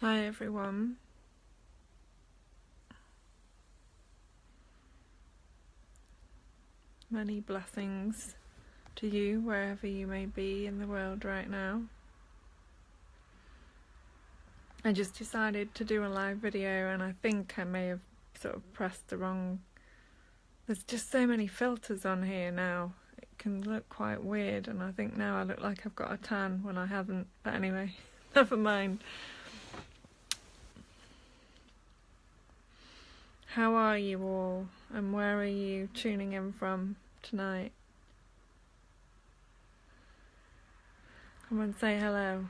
Hi everyone. Many blessings to you wherever you may be in the world right now. I just decided to do a live video and I think I may have sort of pressed the wrong... There's just so many filters on here now. It can look quite weird and I think now I look like I've got a tan when I haven't. But anyway, never mind. How are you all, and where are you tuning in from tonight? Come and say hello.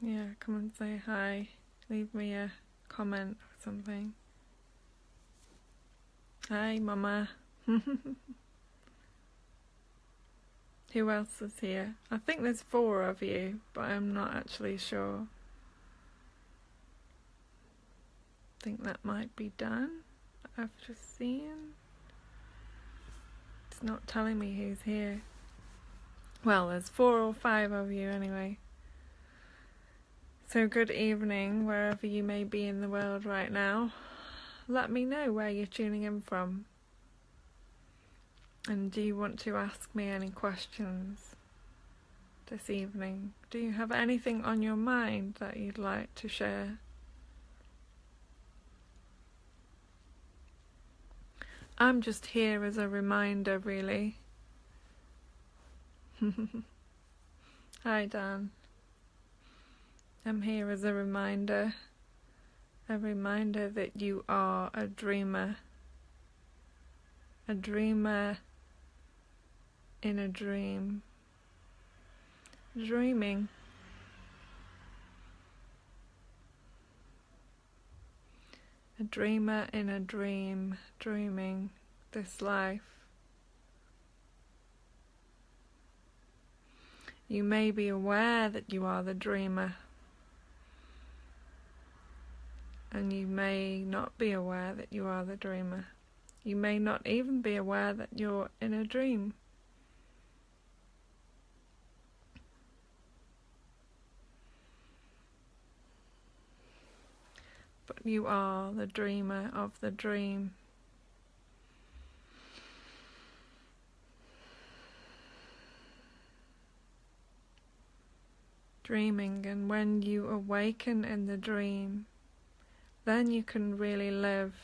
Yeah, come and say hi. Leave me a comment or something. Hi, Mama. Who else is here? I think there's 4 of you, but I'm not actually sure. I think that might be Dan. I've just seen. It's not telling me who's here. Well, there's 4 or 5 of you anyway. So good evening, wherever you may be in the world right now. Let me know where you're tuning in from. And do you want to ask me any questions this evening? Do you have anything on your mind that you'd like to share? I'm just here as a reminder, really. Hi, Dan. I'm here as a reminder that you are a dreamer in a dream, dreaming. A dreamer in a dream, dreaming this life. You may be aware that you are the dreamer, and you may not be aware that you are the dreamer. You may not even be aware that you're in a dream. But you are the dreamer of the dream. Dreaming, and when you awaken in the dream, then you can really live.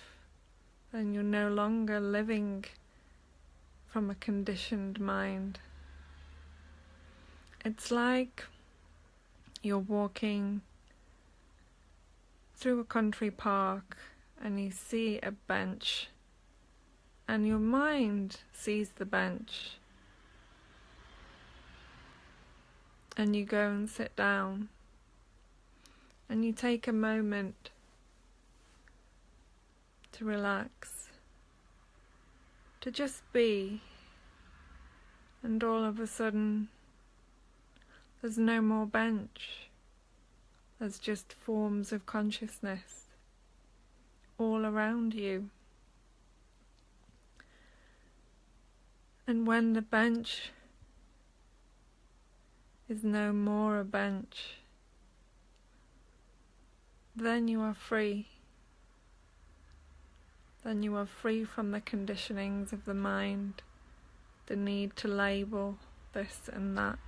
Then you're no longer living from a conditioned mind. It's like you're walking through a country park and you see a bench and your mind sees the bench and you go and sit down and you take a moment to relax, to just be, and all of a sudden there's no more bench. There's just forms of consciousness all around you. And when the bench is no more a bench, then you are free. Then you are free from the conditionings of the mind, the need to label this and that,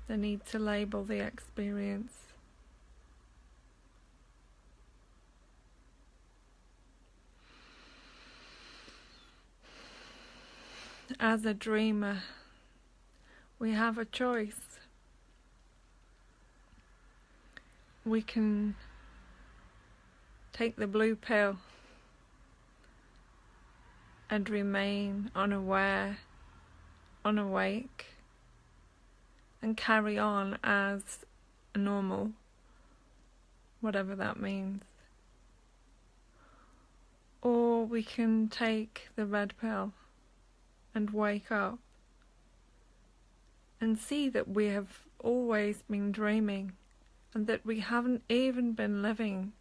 the need to label the experience. As a dreamer, we have a choice. We can take the blue pill and remain unaware, unawake, and carry on as normal, whatever that means. Or we can take the red pill and wake up and see that we have always been dreaming and that we haven't even been living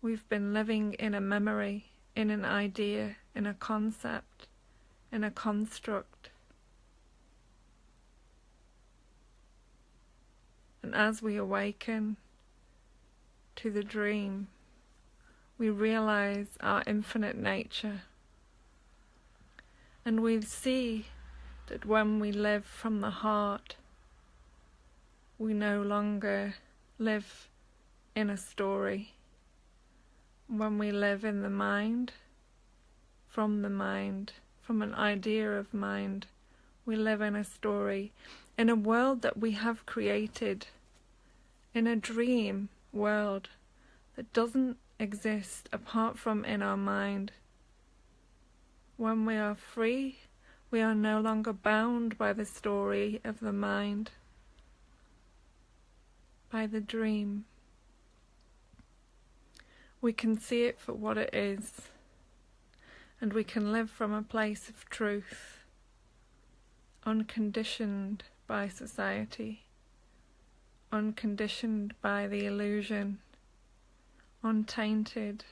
We've been living in a memory, in an idea, in a concept, in a construct. And as we awaken to the dream, we realize our infinite nature. And we see that when we live from the heart, we no longer live in a story. When we live in the mind, from an idea of mind, we live in a story, in a world that we have created, in a dream world that doesn't exist apart from in our mind. When we are free, we are no longer bound by the story of the mind, by the dream. We can see it for what it is, and we can live from a place of truth, unconditioned by society, unconditioned by the illusion, untainted,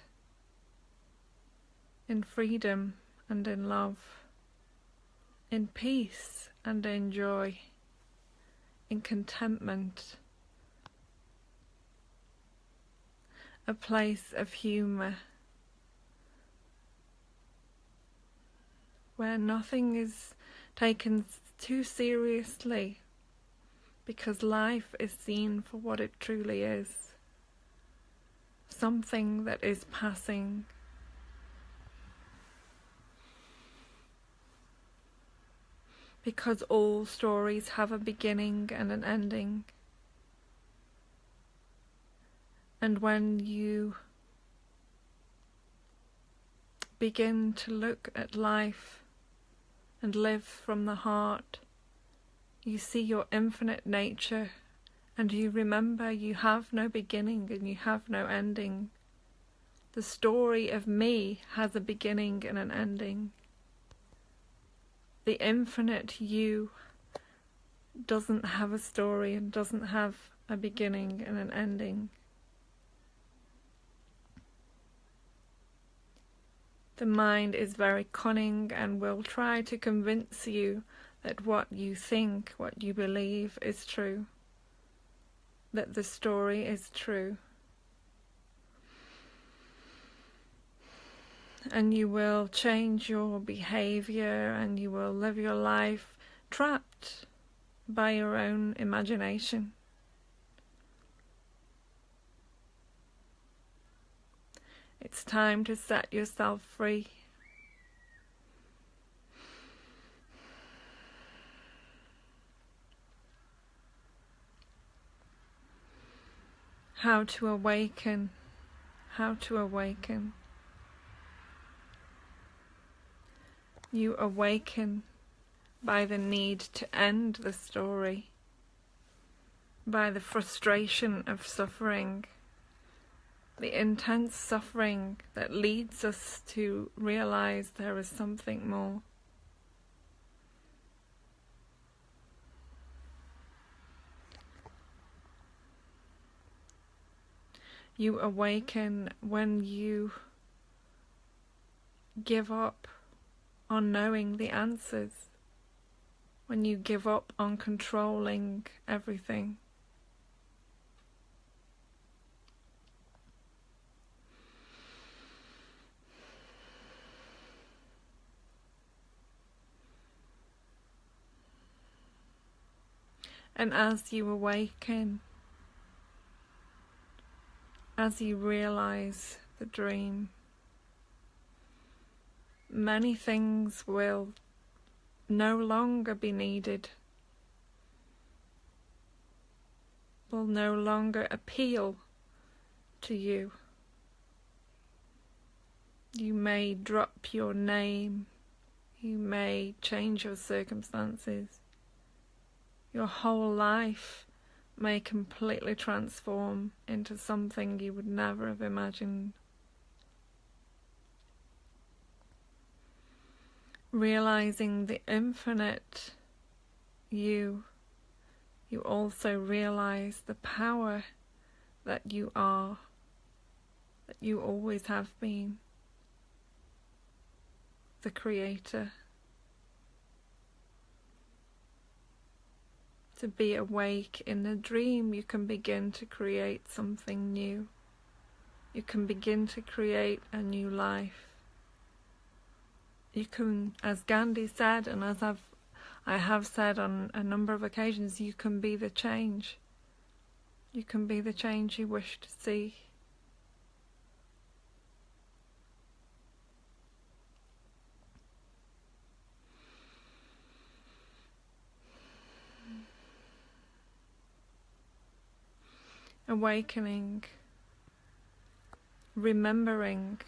in freedom and in love, in peace and in joy, in contentment, a place of humour, where nothing is taken too seriously, because life is seen for what it truly is, something that is passing. Because all stories have a beginning and an ending. And when you begin to look at life and live from the heart, you see your infinite nature, and you remember you have no beginning and you have no ending. The story of me has a beginning and an ending. The infinite you doesn't have a story and doesn't have a beginning and an ending. The mind is very cunning and will try to convince you that what you think, what you believe is true, that the story is true. And you will change your behavior and you will live your life trapped by your own imagination. It's time to set yourself free. How to awaken, how to awaken. You awaken by the need to end the story, by the frustration of suffering, the intense suffering that leads us to realize there is something more. You awaken when you give up on knowing the answers, when you give up on controlling everything. And as you awaken, as you realize the dream, many things will no longer be needed, will no longer appeal to you. You may drop your name, you may change your circumstances, your whole life may completely transform into something you would never have imagined. Realizing the infinite you also realize the power that you are that you always have been the creator. To be awake in the dream, you can begin to create something new. You can begin to create a new life. You can, as Gandhi said, and as I have said on a number of occasions, you can be the change. You can be the change you wish to see. Awakening, remembering.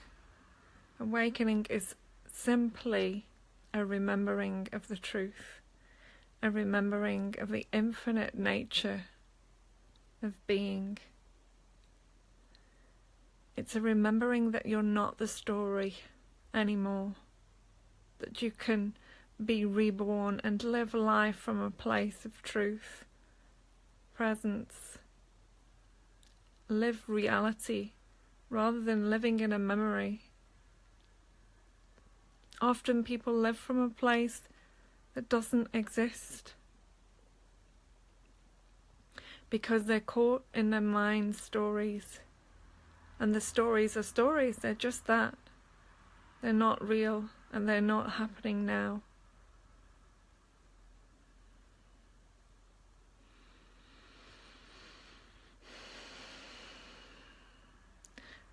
Awakening is simply a remembering of the truth, a remembering of the infinite nature of being. It's a remembering that you're not the story anymore, that you can be reborn and live life from a place of truth, presence. Live reality rather than living in a memory. Often people live from a place that doesn't exist because they're caught in their mind stories. And the stories are stories, they're just that. They're not real and they're not happening now.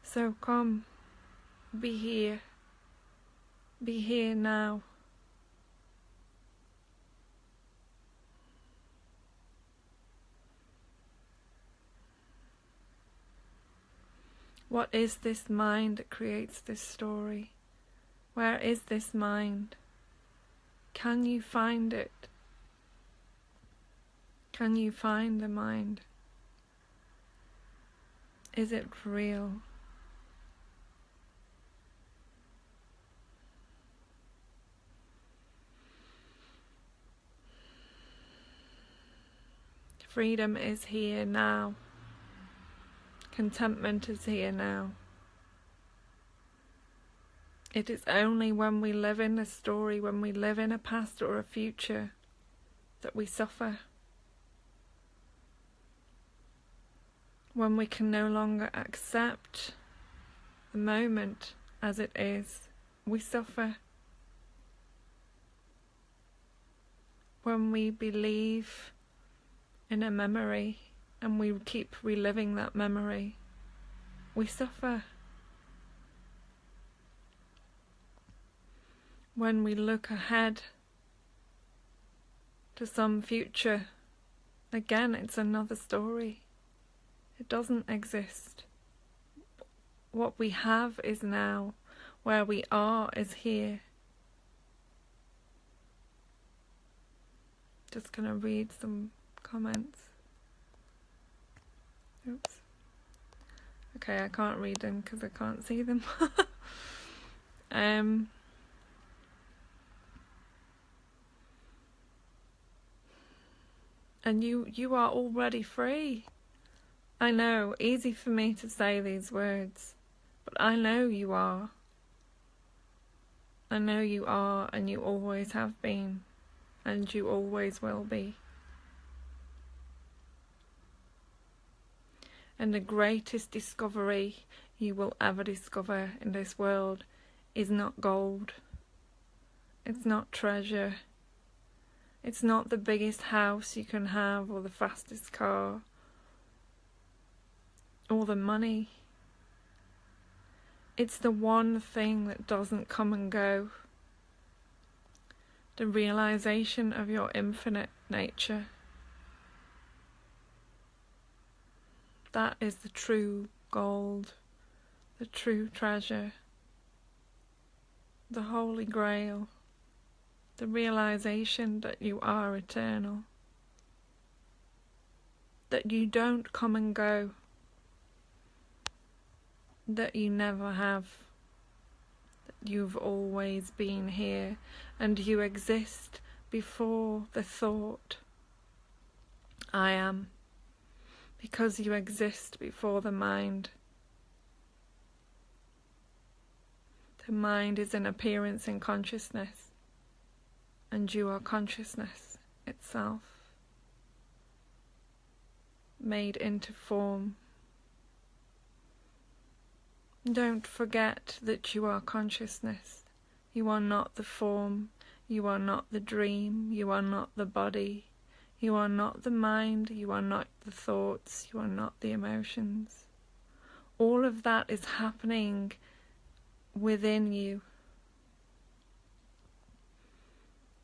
So come, be here now. What is this mind that creates this story? Where is this mind? Can you find it? Can you find the mind? Is it real? Freedom is here now. Contentment is here now. It is only when we live in a story, when we live in a past or a future, that we suffer. When we can no longer accept the moment as it is, we suffer. When we believe in a memory and we keep reliving that memory, we suffer. When we look ahead to some future, again it's another story. It doesn't exist. What we have is now. Where we are is here. Just gonna read some comments. Oops. Okay, I can't read them because I can't see them. And you are already free. I know, easy for me to say these words, but I know you are. I know you are, and you always have been, and you always will be. And the greatest discovery you will ever discover in this world is not gold. It's not treasure. It's not the biggest house you can have or the fastest car or the money. It's the one thing that doesn't come and go. The realization of your infinite nature. That is the true gold, the true treasure, the Holy Grail, the realization that you are eternal, that you don't come and go, that you never have, that you've always been here, and you exist before the thought, I am. Because you exist before the mind. The mind is an appearance in consciousness, and you are consciousness itself, made into form. Don't forget that you are consciousness. You are not the form, you are not the dream, you are not the body, you are not the mind, you are not the thoughts, you are not the emotions. All of that is happening within you.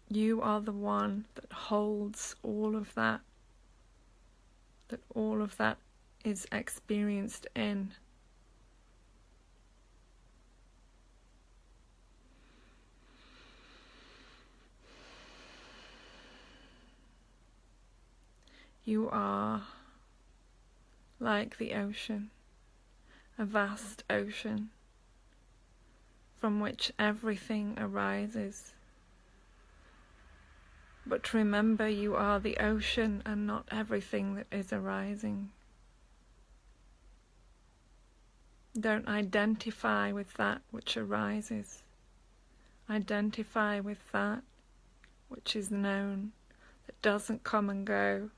You are the one that holds all of that all of that is experienced in. You are like the ocean, a vast ocean from which everything arises. But remember, you are the ocean and not everything that is arising. Don't identify with that which arises. Identify with that which is known, that doesn't come and go.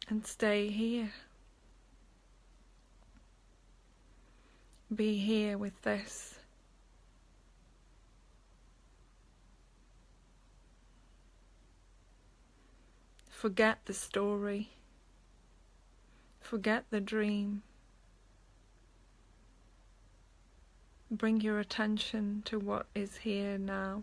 And stay here. Be here with this. Forget the story. Forget the dream. Bring your attention to what is here now.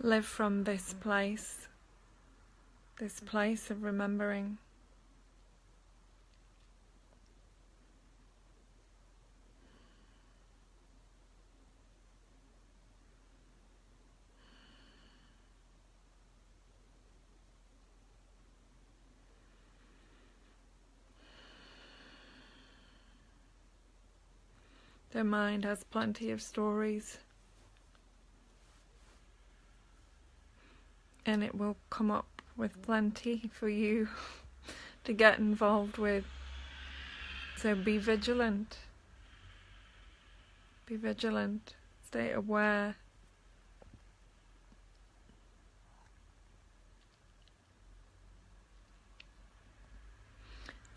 Live from this place of remembering. The mind has plenty of stories, and it will come up with plenty for you to get involved with. So be vigilant. Be vigilant. Stay aware.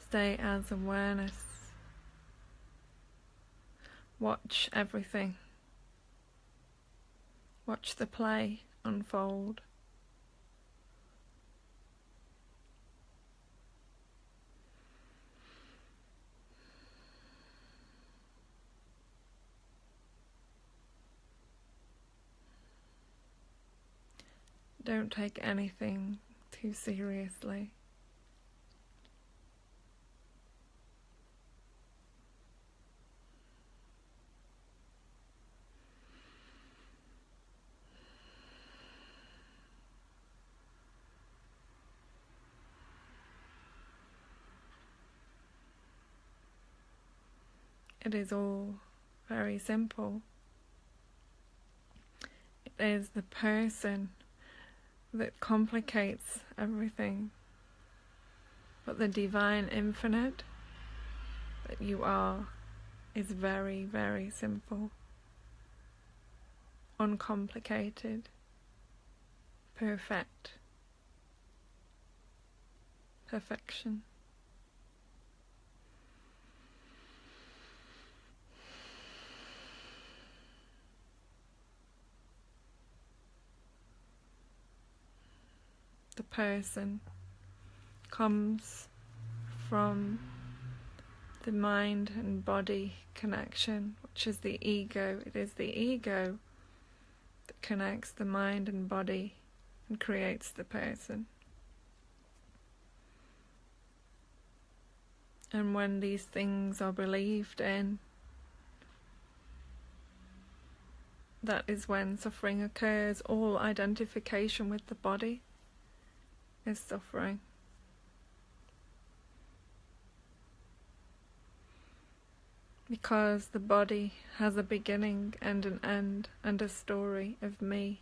Stay as awareness. Watch everything. Watch the play unfold. Don't take anything too seriously. It is all very simple. It is the person that complicates everything. But the divine infinite that you are is very, very simple, uncomplicated, perfect, perfection. The person comes from the mind and body connection, which is the ego. It is the ego that connects the mind and body and creates the person. And when these things are believed in, that is when suffering occurs. All identification with the body is suffering. because the body has a beginning and an end and a story of me.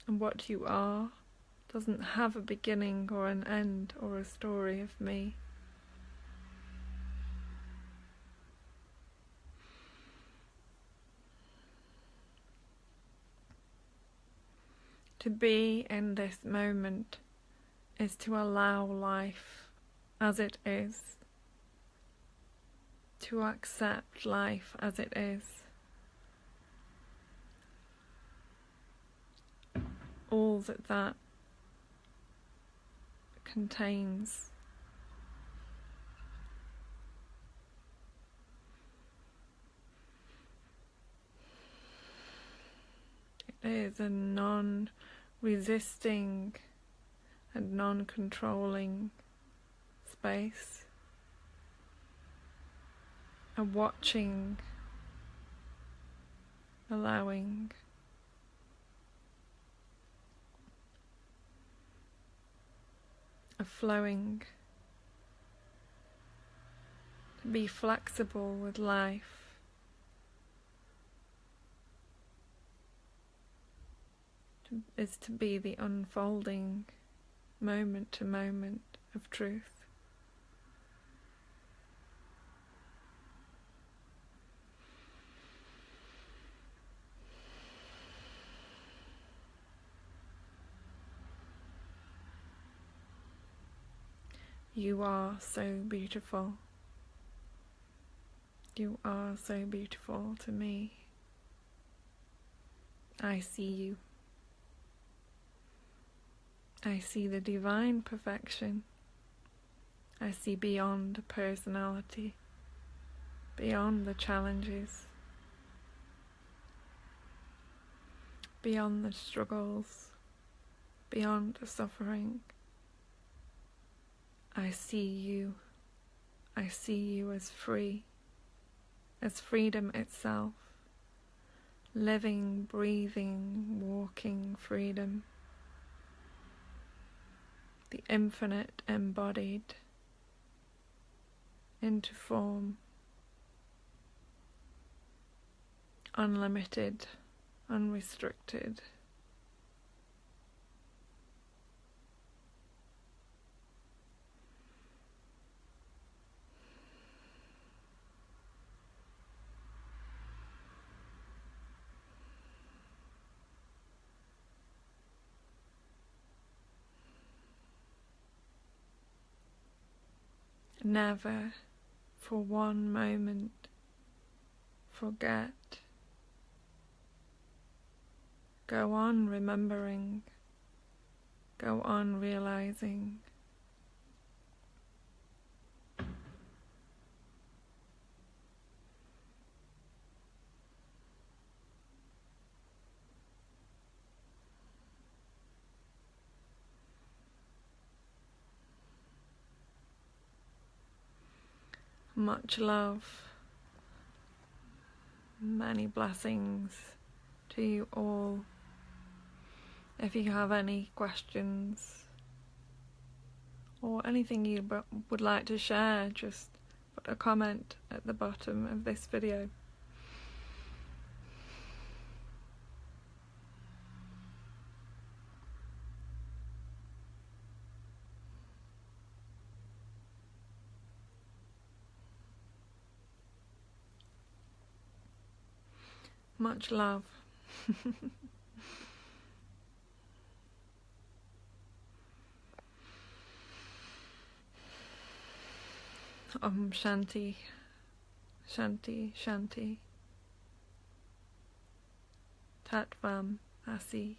And what you are doesn't have a beginning or an end or a story of me. To be in this moment is to allow life as it is, to accept life as it is. All that contains. It is a non-resisting and non-controlling space, a watching, allowing, a flowing, to be flexible with life, is to be the unfolding moment to moment of truth. You are so beautiful. You are so beautiful to me. I see you. I see the divine perfection. I see beyond personality, beyond the challenges, beyond the struggles, beyond the suffering. I see you. I see you as free, as freedom itself, living, breathing, walking freedom, the infinite embodied into form, unlimited, unrestricted. Never for one moment forget. Go on remembering. Go on realizing. Much love, many blessings to you all. If you have any questions or anything you would like to share, just put a comment at the bottom of this video. Much love. Shanti, Shanti, Shanti. Tat Tvam Asi.